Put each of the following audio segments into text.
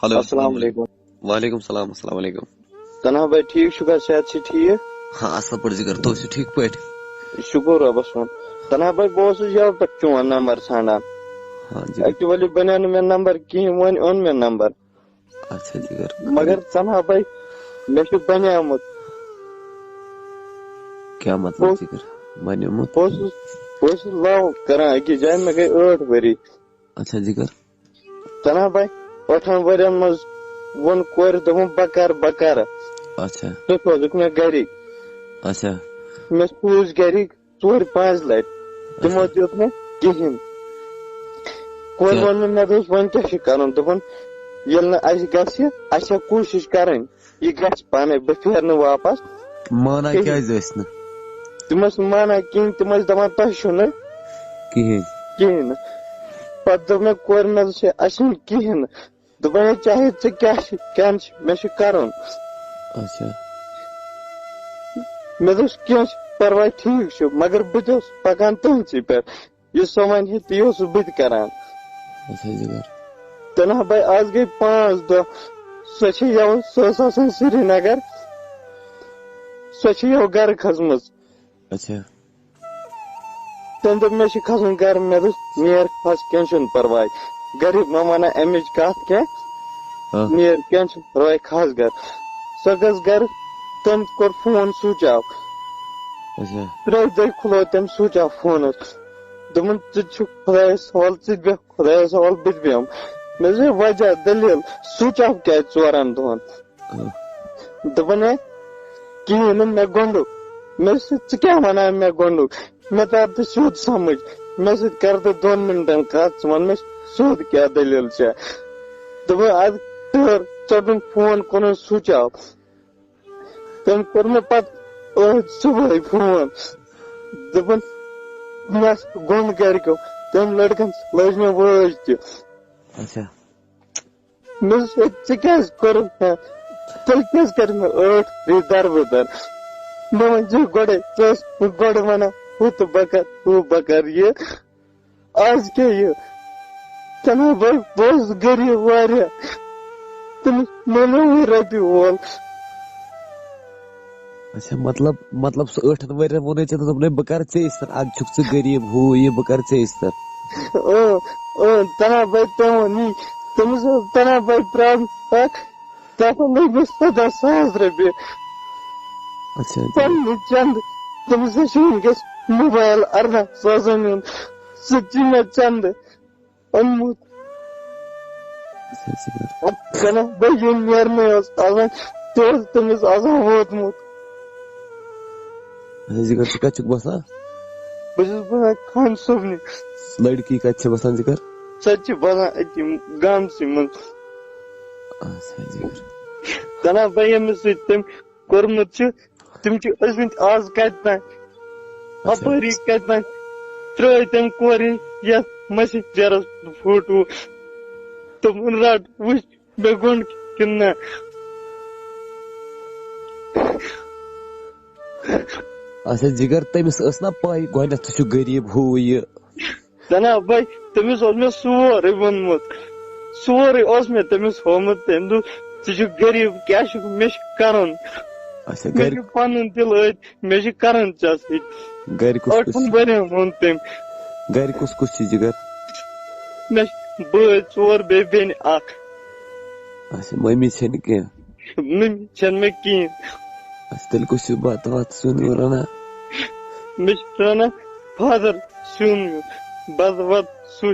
Hello السلام علیکم. وعلیکم السلام. السلام علیکم. تنہا بھائی ٹھیک شکر صحت سے ٹھیک؟ ہاں اصل پٲٹھۍ ذکر تو ٹھیک پٲٹھۍ. شکر رۄبس کُن. تنہا بھائی بہٕ اوسُس یوٕ پٮ۪ٹھ چون نمبر ژھانڈان. ہاں جگر. ایکچولی بنیو نہٕ مےٚ نمبر کِہیٖنۍ وۄنۍ اوٚن مےٚ نمبر. اچھا جگر. مگر تنہا بھائی مےٚ چھُ بنیومُت. کیٛاہ مطلب جگر بنیومُت؟ بہٕ اوسُس لو کران أکِس جایہِ مےٚ گٔے 8 ؤری. اچھا جگر. تنہا بھائی 8 ؤرین منٛز ووٚن کورِ دوٚپُن بہٕ کرٕ. اچھا. ژٕ سوزُکھ مےٚ گرِکۍ. اچھا. مےٚ سوٗزۍ گرِکۍ 4-5 لٹہِ تِمو دیُت نہٕ کِہیٖنۍ. کورِ ووٚن مےٚ دوٚپُس وۄنۍ کیٛاہ چھُ کرُن؟ دوٚپُن ییٚلہِ نہٕ اَسہِ گژھِ اَسہِ چھےٚ کوٗشِش کرٕنۍ یہِ گژھِ پانے بہٕ پھیرٕ نہٕ واپس. مانا کیٛازِ ٲسۍ نہٕ؟ تِم ٲسۍ نہٕ مانان کِہیٖنۍ. تِم ٲسۍ دپان تۄہہِ چھُو نہٕ کِہیٖنۍ نہٕ. پتہٕ دوٚپ مےٚ کورِ مےٚ دوٚپُس اَسہِ چھُنہٕ کِہیٖنۍ نہٕ. دوٚپُن چاہے ژٕ کیٛاہ چھُ مےٚ چھُ کرُن. اچھا. مےٚ دوٚپُس کیٚنٛہہ چھُ پرواے ٹھیٖک چھُ مگر بہٕ تہِ اوسُس پکان تُہنٛدسٕے پٮ۪ٹھ یُس سۄ وَنہِ ہے تی اوسُس بہٕ تہِ کران. تنہا بھائی آز گٔے 5 دۄہ سۄ چھِ یوٕ سۄ ٲس آسان سرینگر سۄ چھِ یوٕ گرٕ کھٔژمٕژ. اچھا. تٔمۍ دوٚپ مےٚ چھُ کھسُن گرٕ. مےٚ دوٚپ نیر کھس کیٚنٛہہ چھُنہٕ پرواے. گرِکۍ ما وَنان اَمِچ کتھ کیٚنٛہہ نیر کیٚنٛہہ چھُنہٕ پرواے کھس گرٕ. سۄ گٔژھ گرٕ. تٔمۍ کوٚر فون سُچ آف. 3 دۄہہِ کھُلوو تٔمۍ سُچ آف فونس. دوٚپُن ژٕ چھُکھ خۄدایس حوال ژٕ تہِ بیٚہہ خۄدایس حوال بہٕ تہِ بیٚہمہٕ. مےٚ دوٚپ وجہ دٔلیٖل سُچ آف کیٛازِ 4 دۄہن؟ دوٚپُن ہے کِہیٖنۍ نہٕ مےٚ گۄنٛڈُک. مےٚ دوٚپُس ژٕ کیٛاہ وَنان مےٚ گۄنٛڈُک؟ مےٚ تر تہٕ سیوٚد سمجھ. مےٚ سۭتۍ کر تہٕ 2 مِنٹن کتھ ژٕ وَن مےٚ سیوٚد کیٛاہ دٔلیٖل چھےٚ. دوٚپُن اَدٕ ٹھٔہر ژٔٹُن فون کوٚرُن سُچ آف. تٔمۍ کوٚر مےٚ پتہٕ صبحٲے فون. دوٚپُن مےٚ گوٚنٛڈ گرِکیو تٔمۍ لڑکن لٲج مےٚ وٲج تہِ. مےٚ دوٚپُس ژےٚ کیٛازِ کوٚرُتھ مےٚ تیٚلہِ کیٛازِ کَرِ مےٚ 8 ؤری دربٕدر. مےٚ ؤنۍ گۄڈے ژٕ ٲسۍ گۄڈٕ وَنان ہُہ تہٕ بہٕ کر ہُہ بہٕ کر یہِ آز کیٛاہ یہِ. تنہا بھائی بہٕ اوسُس غریٖب واریاہ. تٔمِس مِلیو رۄپیہِ وول. اچھا مطلب سُہ 8 ؤرین ووٚنُے ژےٚ دوٚپنَے بہٕ کرٕ ژےٚ سۭتۍ اَدٕ چھُکھ ژٕ غریٖب ہُہ یہِ بہٕ کرٕ ژےٚ سۭتۍ. تنہا بھائی تٔمۍ ووٚن یی. تٔمِس اوس تنہا بھائی پرٛابلِم اکھ تتھ لٔگۍ مےٚ 17,000 رۄپیہِ پننہِ چندٕ. تٔمِس چھُ وُنکیٚس موبایل 18,000 ہُنٛد سُہ چھُ مےٚ چندٕ اوٚنمُت. تنہا بھائی یِم نیرنٕے اوس آسان تہِ اوس تٔمِس آسان ووتمُت. ذکر ژٕ کتہِ چھُکھ بسان؟ بہٕ چھُس بسان خان صٲبنہِ. لڑکی کتہِ چھِ بسان ذکر؟ سۄ تہِ چھِ بسان أتی گامسٕے منٛز. تنہا بھائی ییٚمِس سۭتۍ تٔمۍ کوٚرمُت چھُ تِم چھِ ٲسمٕتۍ آز کتہِ تانۍ اپٲری کتہِ تانۍ ترٛٲے تٔمۍ کورِ یتھ مسیجرس فوٹو. دوٚپُن رٹ وٕچھ مےٚ گوٚنڈ کِنہٕ نہ. اچھا جگر تٔمِس ٲس نا پاے گۄڈنیتھ ژٕ چھُکھ غریٖب ہُہ یہِ؟ تنہا بھائی تٔمِس اوس مےٚ سورُے ووٚنمُت. سورُے اوس مےٚ تٔمِس ہومُت. تٔمۍ دوٚپ ژٕ چھُکھ غریٖب کیٛاہ چھُکھ مےٚ چھُ کرُن. مےٚ چھُ پنُن دِل ٲدۍ مےٚ چھُ کرُن ژےٚ سۭتۍ. 8 ؤرین ووٚن تٔمۍ. گرِ کُس کُس چھُ جگر؟ مےٚ چھِ بٲے 4 بیٚیہِ بیٚنہِ 1. اچھا مٔمی چھےٚ نہٕ کیٚنٛہہ؟ مٔمی چھنہٕ مےٚ کِہیٖنۍ. تیٚلہِ کُس چھُ بتہٕ وتہٕ سیُن ویُن رنان؟ مےٚ چھُ رنان فادر سیُن بتہٕ وتہٕ سُے.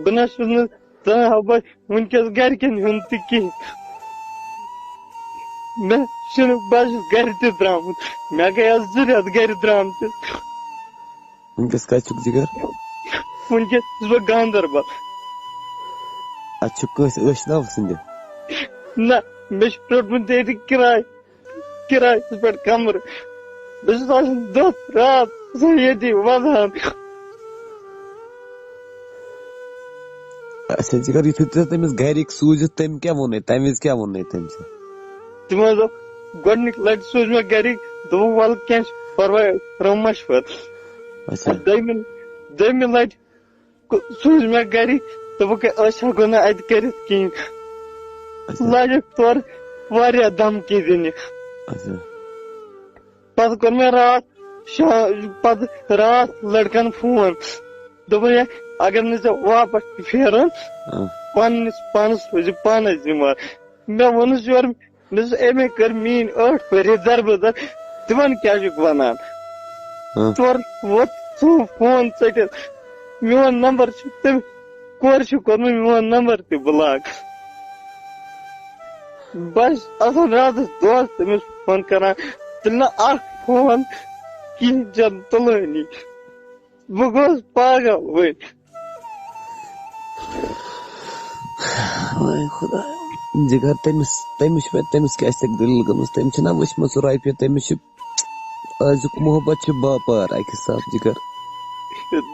بہٕ نہ چھُس نہٕ تنہا بھائی وُنکیٚس گرِکٮ۪ن ہُنٛد تہِ کِہیٖنۍ. مےٚ چھُنہٕ بہٕ چھُس گرِ تہِ درامُت. مےٚ گٔے 2 رٮ۪تھ گرِ درامتِس. وُنکیٚس کتہِ چھُکھ جگر؟ وُنکیٚس چھُس بہٕ گاندربل. اتہِ چھُ کٲنٛسہِ ٲشناو سٕنٛدِ؟ نہ مےٚ چھُ روٚٹمُت ییٚتہِ کِرایس پٮ۪ٹھ کمرٕ. بہٕ چھُس آسان دۄہ راتھ ییٚتی وَدان. اچھا جگر یُتھُے ژےٚ تٔمِس گرِکۍ سوٗزِتھ تٔمۍ کیٛاہ ووٚنُے تمہِ وِزِ کیٛاہ ووٚنُے تٔمۍ ژےٚ؟ تِمو دوٚپ گۄڈنِکۍ لٹہِ سوٗز مےٚ گرِکۍ دوٚپُکھ وَلہٕ کیٚنٛہہ چھُ پرواے کرو مشور. دوٚیمہِ لٹہِ سوٗز مےٚ گرِکۍ دوٚپُکھ أسۍ ہٮ۪کو نہٕ اتہِ کٔرِتھ کِہیٖنۍ. لاجک تور واریاہ دھمکی دِنہِ اچھا پتہٕ کوٚر مےٚ پتہٕ راتھ لڑکن فون دوٚپُن ہے اگر نہٕ ژےٚ واپس پھیران پننِس پانس روزِ پانے ذمہٕ وار مےٚ ووٚنُس یورٕ مےٚ دوٚپُس أمۍ کٔر میٲنۍ 8 ؤری دربٕدر تِمن کیٛاہ چھُکھ ونان تورٕ ووت ژٕ فون ژٔٹِتھ میون نمبر چھُ تٔمۍ کورِ چھُ کوٚرمُت میون نمبر تہِ بلاک بس آسان راتس دۄہس تٔمِس فون کران تیٚلہِ نہٕ اکھ فون کِہیٖنۍ چھَنہٕ تُلٲنی بہٕ گوٚوُس پاگل وۄنۍ خدا جگر تٔمِس کیٛاہ چھِ دٔلیٖل گٔمٕژ تٔمۍ چھِنا وٕچھمٕژ رۄپیہِ تٔمِس چھُ أزیُک محبت چھُ باپار اکہِ حساب جگر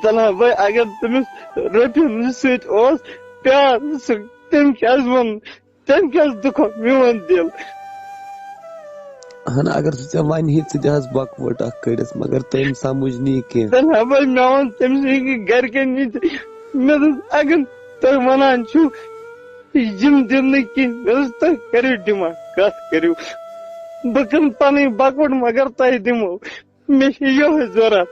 دلہٕ بھائی اگر تٔمِس رۄپین سۭتۍ اوس پیار سُہ تٔمۍ کیٛازِ ووٚن تٔمۍ کیٛازِ دُکھو میون دِل اہن اگر سُہ ژےٚ ونہِ ژٕ دِ حظ بکوٲٹ اکھ کٔڑِتھ مگر تٔمۍ سمجھ نہٕ یہِ کینٛہہ دلہٕ بھائی مےٚ ووٚن تٔمِس گرِکٮ۪ن نِش مےٚ دوٚپ اگر تُہۍ ونان چھِو یِم دِنہٕ نہٕ کینٛہہ مےٚ دوٚپ تُہۍ کٔرِو ڈِمانڈ کتھ کٔرِو بہٕ کٕنہٕ پنٕنۍ بکوٹ مگر تۄہہِ دِمو مےٚ چھِ یِہوے ضروٗرت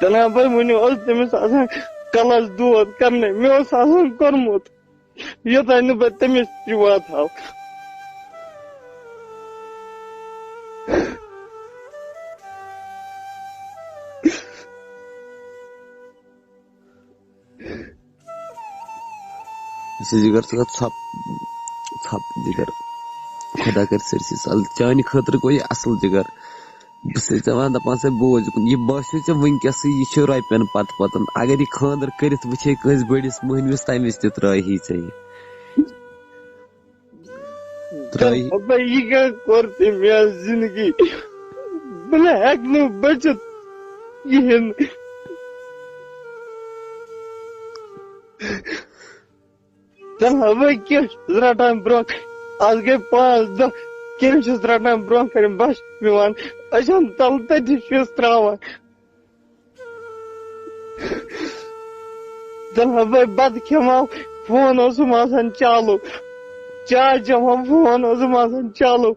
دلہٕ بھائی وُنہِ اوس تٔمِس آسان کلس دود کرنے مےٚ اوس آسان کوٚرمُت یوٚتانۍ نہٕ بہٕ تٔمِس تہِ واتہاو جگر ژٕ کر ژھپ جگر خدا کر سٲرسٕے سہل چانہِ خٲطرٕ گوٚو یہِ اصل جگر بہٕ چھُسے ژےٚ ونان دپان ژےٚ بوز یہِ باسیو ژےٚ ونکیٚسٕے یہِ چھُ رۄپین پتہٕ اگر یہِ خاندر کٔرِتھ وٕچھے کٲنٛسہِ بٔڑِس مٔہنوِس تمہِ وِزِ تہِ ترٛایہِ ژےٚ یہِ کیٛاہ کوٚر تٔمۍ میٛٲنۍ زندگی بہٕ نہٕ ہٮ۪کہٕ نہٕ بٔچِتھ کِہیٖنۍ دلہٕ بھائی کیٚنٛہہ چھُس رٹان برٛونٛہہ آز گٔے 5 دۄہ کیٚنٛہہ چھُس رٹان برٛونٛہہ کَنہِ بس پٮ۪وان أچھن تل تٔتی چھُس تراوان دلہٕ بھائی بتہٕ کھٮ۪مو فون اوسُم آسان چالوٗ چاے چٮ۪مو فون اوسُم آسان چالوٗ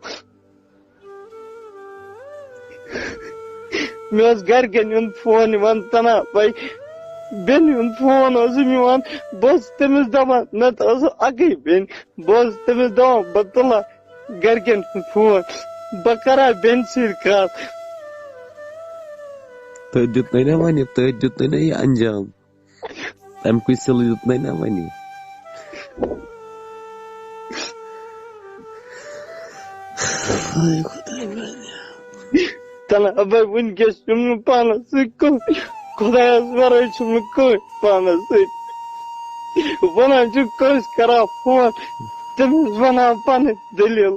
مےٚ اوس گرِکٮ۪ن ہُنٛد فون یِوان تنا بھائی بیٚنہِ ہُنٛد فون اوسُم یِوان بہٕ اوسُس تٔمِس دپان نتہٕ ٲسٕم اکٕے بیٚنہِ بہٕ اوسُس تٔمِس دپان بہٕ تُلہٕ گرِکٮ۪ن ہُنٛد فون بہٕ کرٕ ہا بیٚنہِ سۭتۍ کتھ تٔتھۍ دیُتنَے نا وۄنۍ تٔتھۍ دیُتنَے نا یہِ انجام تمہِ کُے سِلہٕ دیُتنَے نا وۄنۍ تلہٕ بھائی وُنکٮ۪س چھُم نہٕ پانس سۭتۍ کٕہۭنۍ خۄدایس ورٲے چھُم نہٕ کٕہۭنۍ پانس سۭتۍ ونان چھُ کٲنٛسہِ کران فون تٔمِس ونان پنٕنۍ دٔلیٖل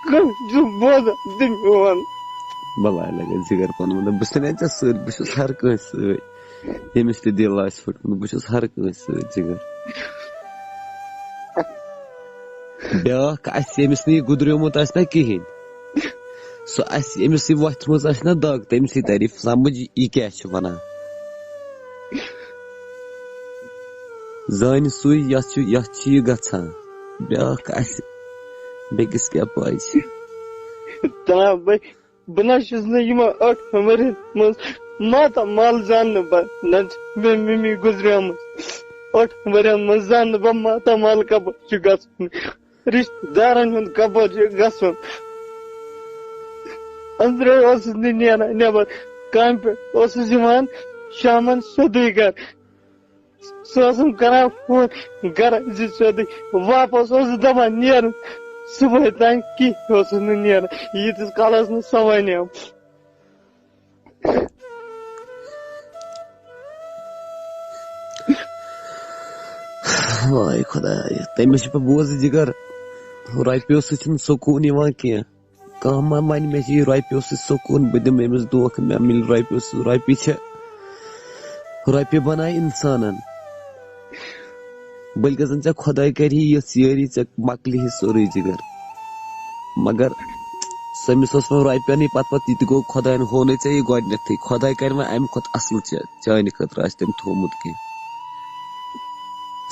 کٲنٛسہِ چھُ بوزان تہِ میون بلاے لگے جگر پنُن بہٕ چھُس ژےٚ سۭتۍ بہٕ چھُس ہر کٲنٛسہِ سۭتۍ ییٚمِس تہِ دِل آسہِ پھُٹمُت بہٕ چھُس ہر کٲنٛسہِ سۭتۍ جگر بیٛاکھ اسہِ ییٚمِس نہٕ یہِ گُدریومُت آسہِ نا کِہیٖنۍ سُہ اسہِ ییٚمِس یہِ وۄتھمٕژ آسہِ نا دگ تٔمسٕے ترِ سمجھ یہِ کیٛاہ چھُ ونان زانہِ سُے یتھ چھُ یہِ گژھان بیٛاکھ اسہِ بیٚکِس کیٛاہ پاے چھِ بہٕ نہ چھُس نہٕ یِمن 8 ؤرین منٛز ماتامال زاننہٕ بہٕ نہ چھِ مےٚ ممی گُزریمٕژ 8 ؤرین منٛز زاننہٕ بہٕ ماتامال کپٲرۍ چھُ گژھُن رشتہٕ دارن ہُنٛد کپٲرۍ چھُ گژھُن أنٛدرے اوسُس نہٕ نیران نٮ۪بر کامہِ پٮ۪ٹھ اوسُس یِوان شامن سیوٚدُے گرٕ سُہ اوسُم کران فون گرٕ زِ سیوٚدُے واپس اوسُس دپان نیرُن صبحٲے تانۍ کینٛہہ اوسُس نہٕ نیران ییٖتِس کالس نہٕ سۄ ونیو واے خدایا تٔمِس چھُ پتہٕ بوزٕ جگر رۄپیو سۭتۍ چھُنہٕ سکوٗن یِوان کینٛہہ کانٛہہ ما ونہِ مےٚ چھِ یہِ رۄپیو سۭتۍ سکوٗن بہٕ دِمہٕ أمِس دھوکہٕ مےٚ مِلہِ رۄپیو سۭتۍ رۄپیہِ چھِ رۄپیہِ بنایہِ انسانن بٔلکہِ زن ژےٚ خۄداے کرِ یِژھ یٲری ژےٚ مۄکلہِ سورُے جگر مگر سٔمِس اوس وۄنۍ رۄپینٕے پتہٕ یہِ تہِ گوٚو خۄداین ہونٕے ژےٚ یہِ گۄڈٕنیتھٕے خۄداے کرِ وۄنۍ امہِ کھۄتہٕ اصل چانہِ خٲطرٕ آسہِ تٔمۍ تھومُت کینٛہہ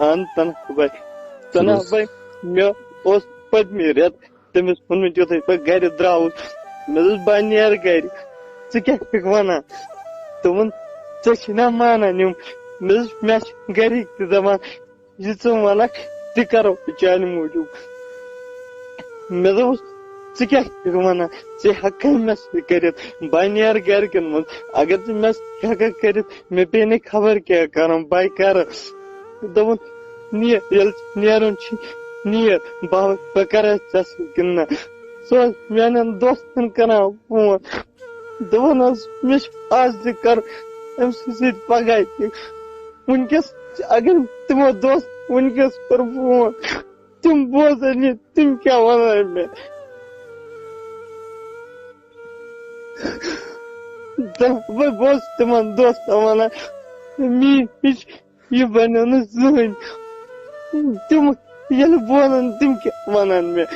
اہن تنہا بھائی مےٚ اوس پٔتمہِ رٮ۪تہٕ تٔمِس ووٚنمُت یُتھُے بہٕ گرِ درٛاوُس مےٚ دوٚپُس بہٕ نیرٕ گرِ ژٕ کیٛاہ چھُکھ وَنان دوٚپُن ژےٚ چھِ نا مانان یِم مےٚ دوٚپُس مےٚ چھِ گرِکۍ تہِ دَپان یہِ ژٕ وَنکھ تہِ کَرو بہٕ چانہِ موٗجوٗب مےٚ دوٚپُس ژٕ کیٛاہ چھُکھ وَنان ژٕ ہٮ۪ککھا مےٚ سۭتۍ کٔرِتھ بہٕ نیرٕ گرِکٮ۪ن منٛز اگر ژٕ مےٚ سۭتۍ ہٮ۪ککھ کٔرِتھ مےٚ پیٚیہِ نہٕ خبر کیٛاہ کَرُن بہٕ کَرٕ دوٚپُن نیر ییٚلہِ نیرُن چھُ نیر بہٕ کرے ژےٚ سۭتۍ کِنہٕ نہ سُہ اوس میانٮ۪ن دوستن کران فون دَپان اوس مےٚ چھُ آز تہِ کرُن أمۍ سٕنٛدۍ سۭتۍ پگاہ تہِ وٕنکیٚس اگر تِمو دوست وٕنکیٚس کوٚر فون تِم بوزن یہِ تِم کیٛاہ وَنان مےٚ بہٕ اوسُس تِمن دوستن وَنان میٛٲنۍ ہِش یہِ بنیو نہٕ زٕہٕنۍ تِم ییٚلہِ بولن تِم کیٛاہ وَنان مےٚ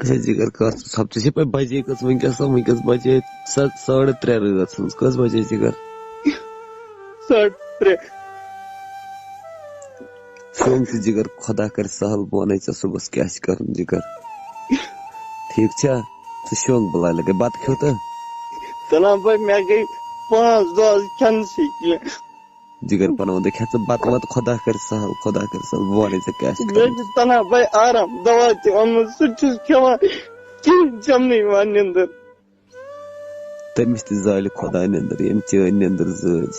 اچھا جگر کَتھ سب ژےٚ چھے پاے بجے کٔژ وٕنکیٚس بجے 3:30 رٲژ ہٕنٛز کٔژ بجے جگر 3:30 شونگ ژٕ جگر خۄدا کر سہل بہٕ وَنے ژےٚ صُبحس کیٛاہ چھُ کَرُن جگر ٹھیٖک چھا ژٕ شونگ بلاے لگے بتہٕ کھیوٚتہٕ تَلان بھائی مےٚ گٔے 5 دۄہ کھٮ۪نسٕے کیٚنٛہہ جگر پنُن ووٚن کھےٚ ژٕ بتہٕ وتہٕ خۄدا کر سہل بہٕ وَنے ژےٚ کیٛاہ چھُ مےٚ کَرُن چھُ تَنان بھائی آرام دوا تہِ اوٚنمُت سُہ تہِ چھُس کھٮ۪وان کِہیٖنۍ چھَم نہٕ یِوان نِندٕر تٔمِس تہِ زالہِ خۄدا نِندٕر ییٚمۍ چٲنۍ نِندٕر زٲج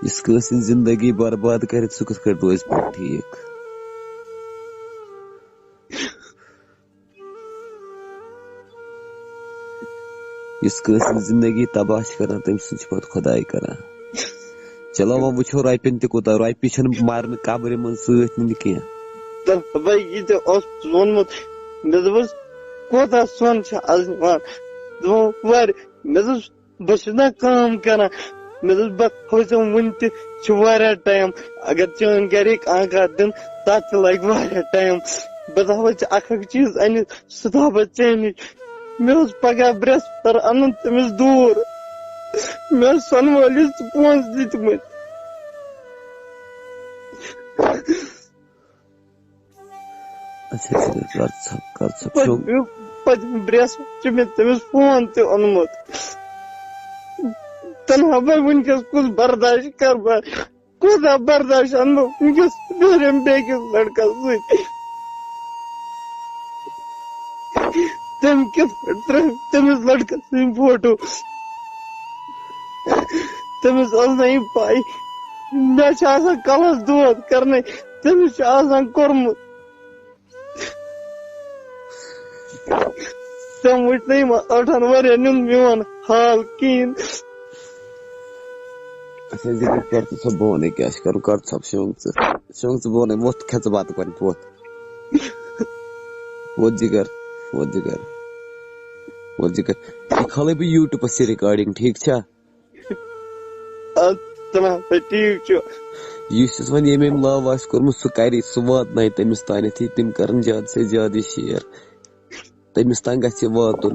یُس کٲنٛسہِ ہٕنٛز زندگی برباد کرِ سُہ کِتھ کٲٹھۍ روزِ پتہٕ ٹھیٖک یُس کٲنٛسہِ ہٕنٛز زندگی تباہ چھِ کران تٔمۍ سُنٛد چھِ پتہٕ خۄداے کران چلو وۄنۍ وٕچھو رۄپین تہِ کوٗتاہ رۄپیہِ چھنہٕ مرنہٕ قبرِ منٛز سۭتۍ نِنہِ کینٛہہ تَلان بھائی یہِ تہِ اوسُس ووٚنمُت مےٚ دوٚپُس کوتاہ سۄن چھُ آز نِوان دوٚپُن واریاہ مےٚ دوٚپُس بہٕ چھُس نا کٲم کران مےٚ دوٚپُس بہٕ تھٲوزٮ۪م وُنہِ تہِ چھُ واریاہ ٹایم اگر چٲنۍ گرِکۍ آنٛکار دِن تتھ تہِ لگہِ واریاہ ٹایم بہٕ تھاوے ژےٚ اکھ چیٖز أنِتھ سُہ تھاو بہٕ ژےٚ نِش مےٚ اوس پگاہ برٛٮ۪سوار اَنُن تٔمِس دوٗر مےٚ اوس سۄنہٕ وٲلِس پونٛسہٕ دِتمٕتۍ اچھا کر ژٕ پٔتمہِ برٛٮ۪سوار چھُ مےٚ تٔمِس فون تہِ اوٚنمُت تنہا بھائی وٕنکیٚس کُس برداش کر بہٕ کوٗتاہ برداش اَنہٕ بہٕ وٕنکیٚس بیٚہرِم بیٚکِس لڑکس سۭتۍ تٔمۍ کِتھ پٲٹھۍ ترٛٲوۍ تٔمِس لڑکس سٕنٛدۍ فوٹو تٔمِس ٲس نہٕ یہِ پاے مےٚ چھِ آسان کلس دود کرنے تٔمِس چھُ آسان کوٚرمُت تٔمۍ وٕچھ نہٕ یِمن 8 ؤرین ہُنٛد میون حال کِہیٖنۍ اچھا جگر کر ژٕ بہٕ وَنے کیٛاہ چھُ کَرُن کر ژٕ شونگ ژٕ بہٕ وَنے وۄتھ کھےٚ ژٕ بتہٕ گۄڈٕ ووت جگر یہِ کھالے بہٕ یوٗٹیوٗبس یہِ رِکاڈِنگ ٹھیٖک چھا ٹھیٖک چھُ یُس یُس وۄنۍ ییٚمۍ لو آسہِ کوٚرمُت سُہ کرِ سُہ واتنایہِ تٔمِس تانٮ۪تھ تِم کرن زیادٕ سے زیادٕ یہِ شیر تٔمِس تام گژھِ یہِ واتُن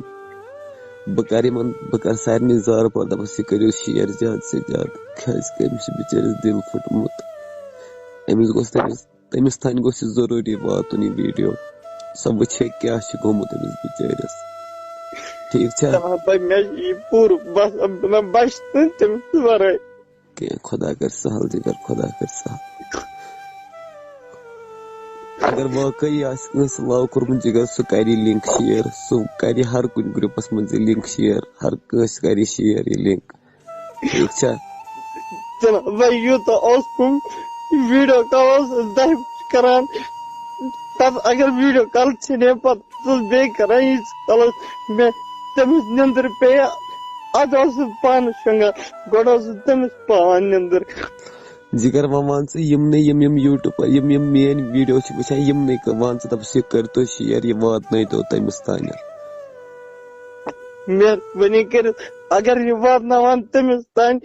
بہٕ کرٕ سارنٕے زارٕ پار دپس یہِ کٔرِو شیر زیادٕ سے زیادٕ کیازِ کہِ أمِس چھُ بِچٲرِس دِل پھُٹمُت أمِس گوٚژھ تٔمِس تانۍ گوٚژھ یہِ ضروٗری واتُن یہِ ویٖڈیو سۄ وٕچھے کیٛاہ چھُ گوٚمُت أمِس بِچٲرِس ٹھیٖک چھا مےٚ چھُ یہِ پوٗرٕ باسان بچہِ نہٕ تٔمِس ورٲے کینٛہہ خۄدا کر سہل جگر خۄدا کر سہل اگر واقعی آسہِ کٲنٛسہِ لو کوٚرمُت جگر سُہ کرِ یہِ لِنک شیر سُہ کرِ ہر کُنہِ گروپس منٛز یہِ لِنک شیر ہر کٲنٛسہِ کرِ شیر یہِ لِنک ٹھیٖک چھا یوٗتاہ اوسُم ویٖڈیو کال اوس دہہِ کران پتہٕ اگر ویٖڈیو کال ژھٕنے پتہٕ اوسُس بیٚیہِ کران ییٖتِس کالس مےٚ تٔمِس نِندٕر پیٚیہِ ادٕ اوسُس پانہٕ شۄنگان گۄڈٕ اوسُس تٔمِس پاوان نِندٕر جگر وۄنۍ وَن ژٕ یِمنٕے یِم یوٗٹیوٗب یِم میٲنۍ ویٖڈیو چھِ وٕچھان یِمنٕے وَن ژٕ دَپس یہِ کٔرۍتو شیر یہِ واتنٲیتو تٔمِس تانٮ۪تھ مہربٲنی کٔرِتھ اگر یہِ واتناوان تٔمِس تانۍ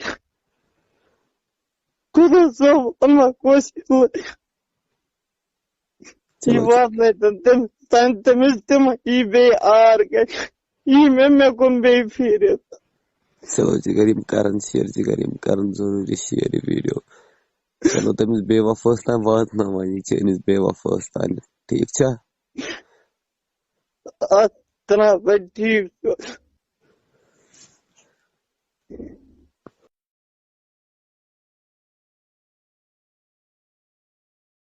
خۄدا صٲب اَنکھ وسیٖلہٕ یہِ واتنٲیتن تٔمِس تانۍ تٔمِس تہِ ما یی بیٚیہِ آر گژھِ یہ مے کن بے پھیرت چلو جگر یم کرن شیر جگر یم کرن ضروری شیر یہ ویڈیو چلو تمس بے وفاس تام واتناوان یہ چٲنِس بے وفاس تام ٹھیک چھا اتنا ٹھیک